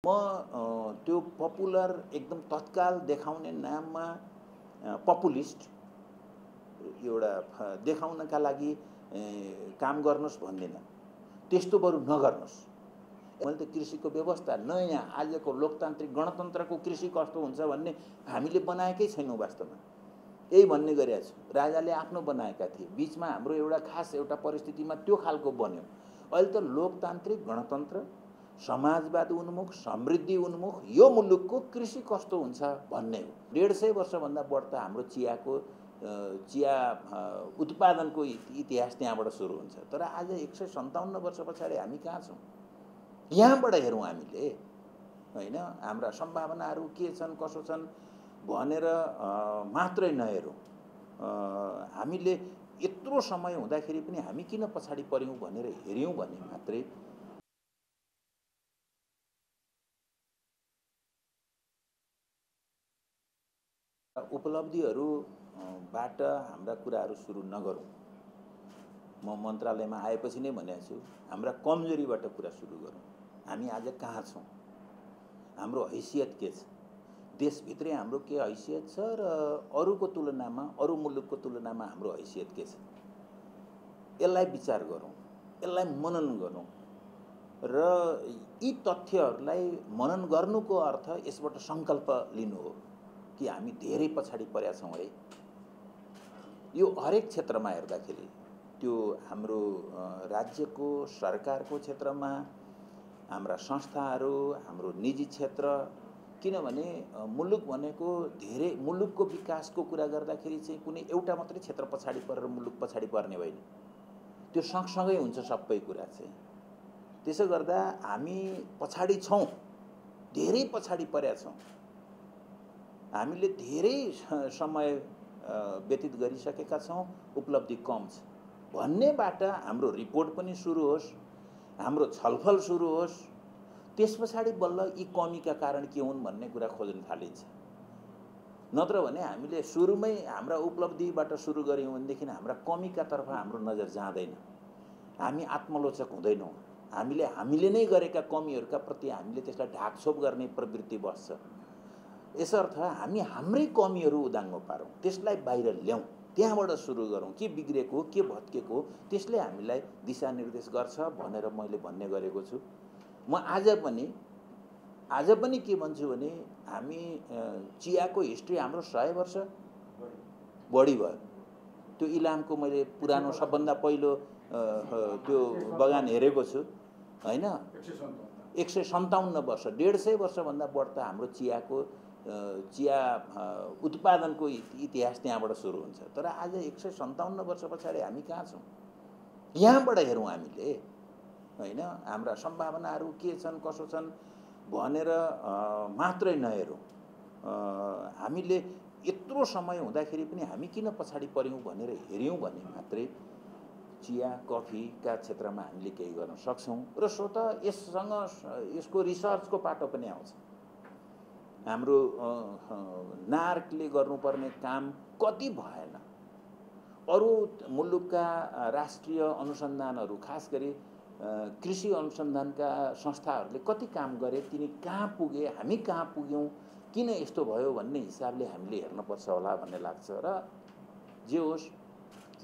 त्यो पपुलर एकदम तत्काल देखाउने नाममा पपुलिस्ट एउटा देखाउनका लागि काम गर्नुहोस् भन्दिनँ। त्यस्तो बरु नगर्नुहोस्। मैले त कृषिको व्यवस्था नयाँ आजको लोकतान्त्रिक गणतन्त्रको कृषि कस्तो हुन्छ भन्ने हामीले बनाएकै छैनौँ। वास्तवमा यही भन्ने गरेका छु। राजाले आफ्नो बनाएका थिए, बीचमा हाम्रो एउटा खास एउटा परिस्थितिमा त्यो खालको बन्यो। अहिले त लोकतान्त्रिक गणतन्त्र, समाजवाद उन्मुख, समृद्धि उन्मुख यो मुलुकको कृषि कस्तो हुन्छ भन्ने हो। 150 वर्षभन्दा बढ्ता हाम्रो चिया उत्पादनको इतिहास त्यहाँबाट सुरु हुन्छ। तर आज 157 वर्ष पछाडि हामी कहाँ छौँ? यहाँबाट हेरौँ हामीले, होइन? हाम्रा सम्भावनाहरू के छन् कसो छन् भनेर मात्रै नहेरौँ। हामीले यत्रो समय हुँदाखेरि पनि हामी किन पछाडि पर्यौँ भनेर हेऱ्यौँ भने मात्रै उपलब्धिहरूबाट हाम्रा कुराहरू सुरु नगरौँ। म मन्त्रालयमा आएपछि नै भनेको छु, हाम्रा कमजोरीबाट कुरा सुरु गरौँ। हामी आज कहाँ छौँ, हाम्रो हैसियत के छ, देशभित्रै हाम्रो के हैसियत छ र अरूको तुलनामा, अरू मुलुकको तुलनामा हाम्रो हैसियत के छ, यसलाई विचार गरौँ, यसलाई मनन गरौँ। र यी तथ्यहरूलाई मनन गर्नुको अर्थ यसबाट सङ्कल्प लिनु हो कि हामी धेरै पछाडि परेका छौँ है। यो हरेक क्षेत्रमा हेर्दाखेरि, त्यो हाम्रो राज्यको सरकारको क्षेत्रमा, हाम्रा संस्थाहरू, हाम्रो निजी क्षेत्र, किनभने मुलुक भनेको धेरै, मुलुकको विकासको कुरा गर्दाखेरि चाहिँ कुनै एउटा मात्रै क्षेत्र पछाडि परेर मुलुक पछाडि पर्ने होइन, त्यो सँगसँगै हुन्छ सबै कुरा चाहिँ। त्यसो गर्दा हामी पछाडि छौँ, धेरै पछाडि परेका छौँ। हामीले धेरै समय व्यतीत गरिसकेका छौँ, उपलब्धि कम छ भन्नेबाट हाम्रो रिपोर्ट पनि सुरु होस्, हाम्रो छलफल सुरु होस्। त्यस पछाडि बल्ल यी कमीका कारण के हुन् भन्ने कुरा खोज्न थालिन्छ। नत्र भने हामीले सुरुमै हाम्रा उपलब्धिबाट सुरु गऱ्यौँ भनेदेखि हाम्रा कमीका तर्फ हाम्रो नजर जाँदैन, हामी आत्मलोचक हुँदैनौँ। हामीले नै गरेका कमीहरूका प्रति हामीले त्यसलाई ढाकछोप गर्ने प्रवृत्ति बस्छ। यसर्थ हामी हाम्रै कमीहरू उदाङ्गो पारौँ, त्यसलाई बाहिर ल्याउँ, त्यहाँबाट सुरु गरौँ। के बिग्रेको, के भत्केको, त्यसले हामीलाई दिशानिर्देश गर्छ भनेर मैले भन्ने गरेको छु। म आज पनि के भन्छु भने हामी चियाको हिस्ट्री हाम्रो 100 वर्ष बढी भयो। त्यो इलामको मैले पुरानो सबभन्दा पहिलो त्यो बगान हेरेको छु, होइन? 157 वर्ष, 150 वर्षभन्दा बढ्ता हाम्रो चिया उत्पादनको इतिहास त्यहाँबाट सुरु हुन्छ। तर आज 157 वर्ष पछाडि हामी कहाँ छौँ? यहाँबाट हेरौँ हामीले, होइन? हाम्रा सम्भावनाहरू के छन् कसो छन् भनेर मात्रै नहेरौँ। हामीले यत्रो समय हुँदाखेरि पनि हामी किन पछाडि पर्यौँ भनेर हेऱ्यौँ भने मात्रै चिया कफीका क्षेत्रमा हामीले केही गर्न सक्छौँ। र स्वतः यसको रिसर्चको पाटो पनि आउँछ। हाम्रो नार्कले गर्नुपर्ने काम कति भएन। अरू मुलुकका राष्ट्रिय अनुसन्धानहरू, खास गरी कृषि अनुसन्धानका संस्थाहरूले कति काम गरे, तिनी कहाँ पुगे, हामी कहाँ पुग्यौँ, किन यस्तो भयो भन्ने हिसाबले हामीले हेर्नुपर्छ होला भन्ने लाग्छ। र जे होस्,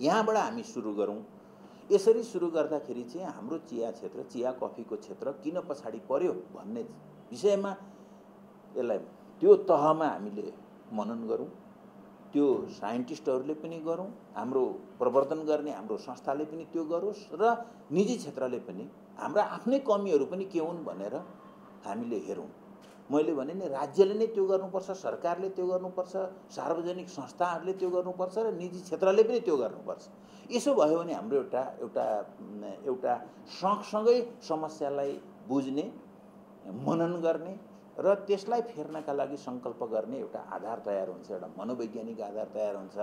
यहाँबाट हामी सुरु गरौँ। यसरी सुरु गर्दाखेरि चाहिँ हाम्रो चिया क्षेत्र, चिया कफीको क्षेत्र किन पछाडि पर्यो भन्ने विषयमा यसलाई त्यो तहमा हामीले मनन गरौँ, त्यो साइन्टिस्टहरूले पनि गरौँ, हाम्रो प्रवर्धन गर्ने हाम्रो संस्थाले पनि त्यो गरोस्, र निजी क्षेत्रले पनि हाम्रा आफ्नै कमीहरू पनि के हुन् भनेर हामीले हेरौँ। मैले भने नि, राज्यले नै त्यो गर्नुपर्छ, सरकारले त्यो गर्नुपर्छ, सार्वजनिक संस्थाहरूले त्यो गर्नुपर्छ र निजी क्षेत्रले पनि त्यो गर्नुपर्छ। यसो भयो भने हाम्रो एउटा सँगसँगै समस्यालाई बुझ्ने, मनन गर्ने र त्यसलाई फेर्नका लागि सङ्कल्प गर्ने एउटा आधार तयार हुन्छ, एउटा मनोवैज्ञानिक आधार तयार हुन्छ,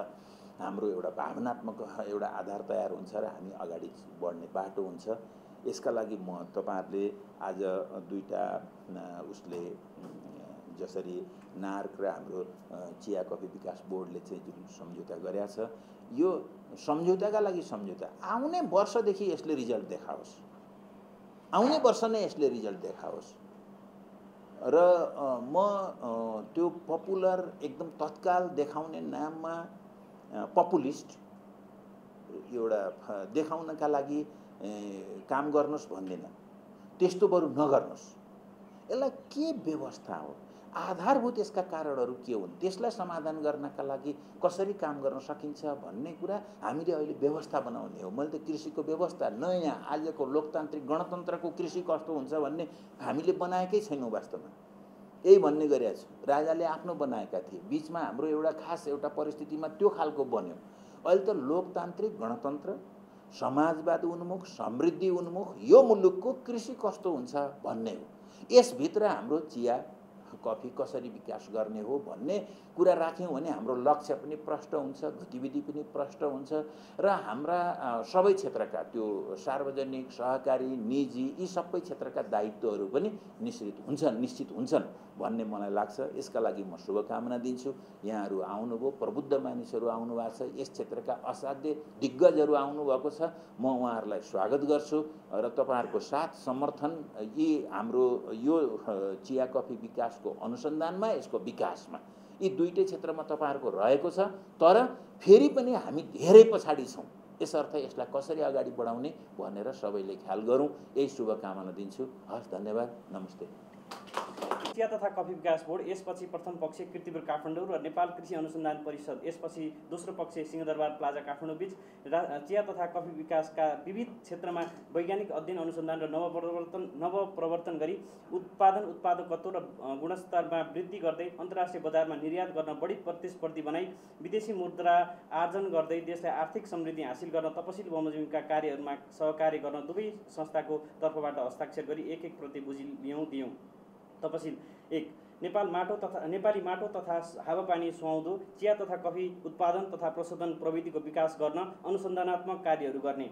हाम्रो एउटा भावनात्मक एउटा आधार तयार हुन्छ र हामी अगाडि बढ्ने बाटो हुन्छ। यसका लागि म तपाईहरुले आज दुईटा उसले जसरी नार्क र हाम्रो चिया कफी विकास बोर्डले चाहिँ जुन सम्झौता गरेका छ, यो सम्झौताका लागि सम्झौता आउने वर्षदेखि यसले रिजल्ट देखाओस्, आउने वर्ष नै यसले रिजल्ट देखाओस्। र म त्यो पपुलर एकदम तत्काल देखाउने नाममा पपुलिस्ट एउटा देखाउनका लागि काम गर्नुहोस् भन्दिनँ, त्यस्तो बरु नगर्नुहोस्। यसलाई के व्यवस्था हो, आधारभूत यसका कारणहरू के हुन्, त्यसलाई समाधान गर्नका लागि कसरी काम गर्न सकिन्छ भन्ने कुरा हामीले अहिले व्यवस्था बनाउने हो। मैले त कृषिको व्यवस्था नयाँ आजको लोकतान्त्रिक गणतन्त्रको कृषि कस्तो हुन्छ भन्ने हामीले बनाएकै छैनौँ। वास्तवमा यही भन्ने गरेका छु, राजाले आफ्नो बनाएका थिए, बिचमा हाम्रो एउटा खास एउटा परिस्थितिमा त्यो खालको बन्यो। अहिले त लोकतान्त्रिक गणतन्त्र, समाजवाद उन्मुख, समृद्धि उन्मुख यो मुलुकको कृषि कस्तो हुन्छ भन्ने हो। यसभित्र हाम्रो चिया कफी कसरी विकास गर्ने हो भन्ने कुरा राख्यौँ भने हाम्रो लक्ष्य पनि प्रष्ट हुन्छ, गतिविधि पनि प्रष्ट हुन्छ र हाम्रा सबै क्षेत्रका त्यो सार्वजनिक, सहकारी, निजी यी सबै क्षेत्रका दायित्वहरू पनि निश्चित हुन्छन् भन्ने मलाई लाग्छ। यसका लागि म शुभकामना दिन्छु। यहाँहरू आउनुभयो, प्रबुद्ध मानिसहरू आउनु भएको छ, यस क्षेत्रका असाध्य दिग्गजहरू आउनुभएको छ, म उहाँहरूलाई स्वागत गर्छु र तपाईँहरूको साथ समर्थन यी हाम्रो यो चिया कफी विकासको अनुसन्धानमा, यसको विकासमा यी दुईटै क्षेत्रमा तपाईँहरूको रहेको छ। तर फेरि पनि हामी धेरै पछाडि छौँ, यसर्थ यसलाई कसरी अगाडि बढाउने भनेर सबैले ख्याल गरौँ, यही शुभकामना दिन्छु। हस्, धन्यवाद, नमस्ते। चिया तथा कफी विकास बोर्ड, यसपछि प्रथम पक्ष कीर्तिपुर काठमाडौँ र नेपाल कृषि अनुसन्धान परिषद, यसपछि दोस्रो पक्ष सिंहदरबार प्लाजा काठमाडौँ बीच चिया तथा कफी विकासका विविध क्षेत्रमा वैज्ञानिक अध्ययन, अनुसन्धान र नवप्रवर्तन गरी उत्पादकत्व र गुणस्तरमा वृद्धि गर्दै अन्तर्राष्ट्रिय बजारमा निर्यात गर्न बढी प्रतिस्पर्धी बनाई विदेशी मुद्रा आर्जन गर्दै देशलाई आर्थिक समृद्धि हासिल गर्न तपसिल बमोजिमका कार्यहरूमा सहकार्य गर्न दुवै संस्थाको तर्फबाट हस्ताक्षर गरी एक प्रति बुझी दियौँ। तपसिल 1, नेपाली माटो तथा हावापानी सुहाउँदो चिया तथा कफी उत्पादन तथा प्रशोधन प्रविधिको विकास गर्न अनुसन्धानात्मक कार्यहरू गर्ने।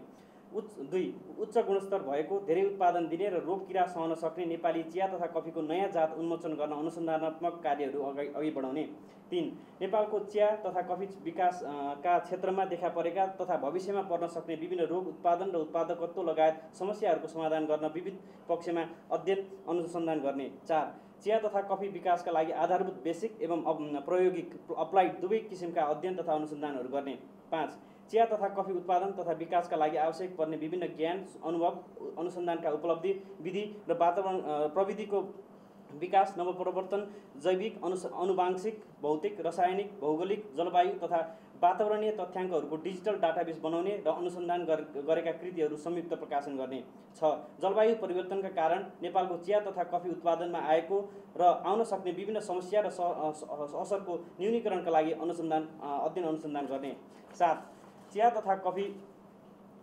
2, उच्च गुणस्तर भएको, धेरै उत्पादन दिने र रोग किरा सहन सक्ने नेपाली चिया तथा कफीको नयाँ जात उन्मोचन गर्न अनुसन्धानात्मक कार्यहरू अघि बढाउने। 3, नेपालको चिया तथा कफी विकासका क्षेत्रमा देखा परेका तथा भविष्यमा पर्न सक्ने विभिन्न रोग, उत्पादन र उत्पादकत्व लगायत समस्याहरूको समाधान गर्न विविध पक्षमा अध्ययन अनुसन्धान गर्ने। 4, चिया तथा कफी विकासका लागि आधारभूत बेसिक एवं प्रायोगिक अप्लाइड दुवै किसिमका अध्ययन तथा अनुसन्धानहरू गर्ने। 5, चिया तथा कफी उत्पादन तथा विकासका लागि आवश्यक पर्ने विभिन्न ज्ञान, अनुभव, अनुसन्धानका उपलब्धि, विधि र वातावरण प्रविधिको विकास, नवप्रवर्तन, जैविक, अनुवांशिक, भौतिक, रासायनिक, भौगोलिक, जलवायु तथा वातावरणीय तथ्याङ्कहरूको डिजिटल डाटाबेस बनाउने र अनुसन्धान गरेका कृतिहरू संयुक्त प्रकाशन गर्ने। 6, जलवायु परिवर्तनका कारण नेपालको चिया तथा कफी उत्पादनमा आएको र आउन सक्ने विभिन्न समस्या र असरको न्यूनीकरणका लागि अध्ययन अनुसन्धान गर्ने। 7, चिया तथा कफी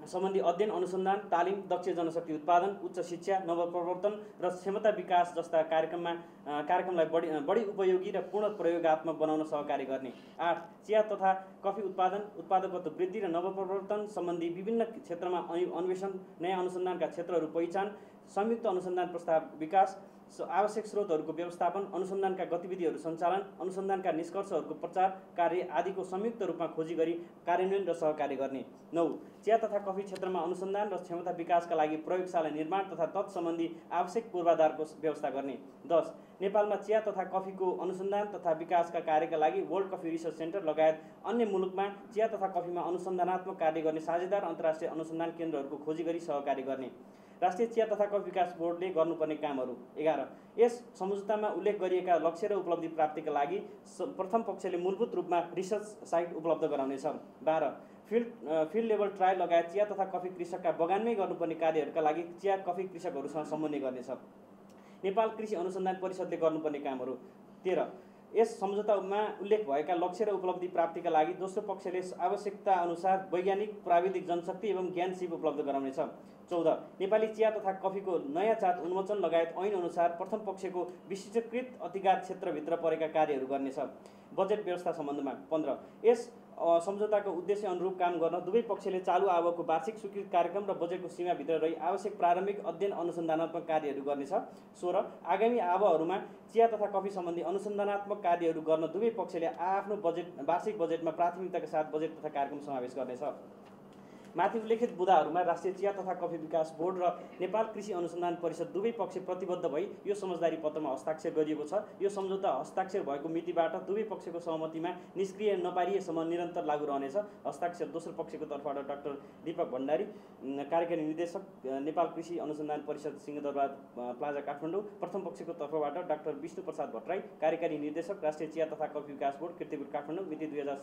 सम्बन्धी अध्ययन, अनुसन्धान, तालिम, दक्ष जनशक्ति उत्पादन, उच्च शिक्षा, नवप्रवर्तन र क्षमता विकास जस्ता कार्यक्रमलाई बढी उपयोगी र पूर्ण प्रयोगात्मक बनाउन सहकार्य गर्ने। 8, चिया तथा कफी उत्पादकत्व वृद्धि र नवप्रवर्तन सम्बन्धी विभिन्न क्षेत्रमा अन्वेषण, नयाँ अनुसन्धानका क्षेत्रहरू पहिचान, संयुक्त अनुसन्धान प्रस्ताव विकास, आवश्यक स्रोतहरूको व्यवस्थापन, अनुसन्धानका गतिविधिहरू सञ्चालन, अनुसन्धानका निष्कर्षहरूको प्रचार कार्य आदिको संयुक्त रूपमा खोजी गरी कार्यान्वयन र सहकार्य गर्ने। 9, चिया तथा कफी क्षेत्रमा अनुसन्धान र क्षमता विकासका लागि प्रयोगशाला निर्माण तथा तत्सम्बन्धी आवश्यक पूर्वाधारको व्यवस्था गर्ने। 10, नेपालमा चिया तथा कफीको अनुसन्धान तथा विकासका कार्यका लागि वर्ल्ड कफी रिसर्च सेन्टर लगायत अन्य मुलुकमा चिया तथा कफीमा अनुसन्धानात्मक कार्य गर्ने साझेदार अन्तर्राष्ट्रिय अनुसन्धान केन्द्रहरूको खोजी गरी सहकार्य गर्ने। राष्ट्रिय चिया तथा कफी विकास बोर्डले गर्नुपर्ने कामहरू। 11, यस सम्झौतामा उल्लेख गरिएका लक्ष्य र उपलब्धि प्राप्तिका लागि प्रथम पक्षले मूलभूत रूपमा रिसर्च साइट उपलब्ध गराउनेछ। 12, फिल्ड लेभल ट्रायल लगायत चिया तथा कफी कृषकका बगानमै गर्नुपर्ने कार्यहरूका लागि चिया कफी कृषकहरूसँग समन्वय गर्नेछ। नेपाल कृषि अनुसन्धान परिषदले गर्नुपर्ने कामहरू। 13, यस सम्झौतामा उल्लेख भएका लक्ष्य र उपलब्धि प्राप्तिका लागि दोस्रो पक्षले आवश्यकता अनुसार वैज्ञानिक, प्राविधिक जनशक्ति एवं ज्ञान सिप उपलब्ध गराउनेछ। 14, नेपाली चिया तथा कफीको नयाँ जात उन्मोचन लगायत ऐन अनुसार प्रथम पक्षको विशिष्टकृत अधिकार क्षेत्रभित्र परेका कार्यहरू गर्नेछ। बजेट व्यवस्था सम्बन्धमा। 15, यस सम्झौताको उद्देश्य अनुरूप काम गर्न दुवै पक्षले चालु आवकको वार्षिक स्वीकृत कार्यक्रम र बजेटको सीमाभित्र रही आवश्यक प्रारम्भिक अध्ययन अनुसन्धानात्मक कार्यहरू गर्नेछ। 16, आगामी आवहरूमा चिया तथा कफी सम्बन्धी अनुसन्धानात्मक कार्यहरू गर्न दुवै पक्षले आफ्नो वार्षिक बजेटमा प्राथमिकताका साथ बजेट तथा कार्यक्रम समावेश गर्नेछ। माथि उल्लेखित बुँदाहरूमा राष्ट्रिय चिया तथा कफी विकास बोर्ड र नेपाल कृषि अनुसन्धान परिषद दुवै पक्ष प्रतिबद्ध भई यो समझदारी पत्रमा हस्ताक्षर गरिएको छ। यो सम्झौता हस्ताक्षर भएको मितिबाट दुवै पक्षको सहमतिमा निष्क्रिय नपारिएसम्म निरन्तर लागू रहनेछ। हस्ताक्षर दोस्रो पक्षको तर्फबाट डाक्टर दीपक भण्डारी, कार्यकारी निर्देशक नेपाल कृषि अनुसन्धान परिषद सिंहदरबार प्लाजा काठमाडौँ। प्रथम पक्षको तर्फबाट डाक्टर विष्णु प्रसाद भट्टराई, कार्यकारी निर्देशक राष्ट्रिय चिया तथा कफी विकास बोर्ड कीर्तिपुर काठमाडौँ, मिति 2017।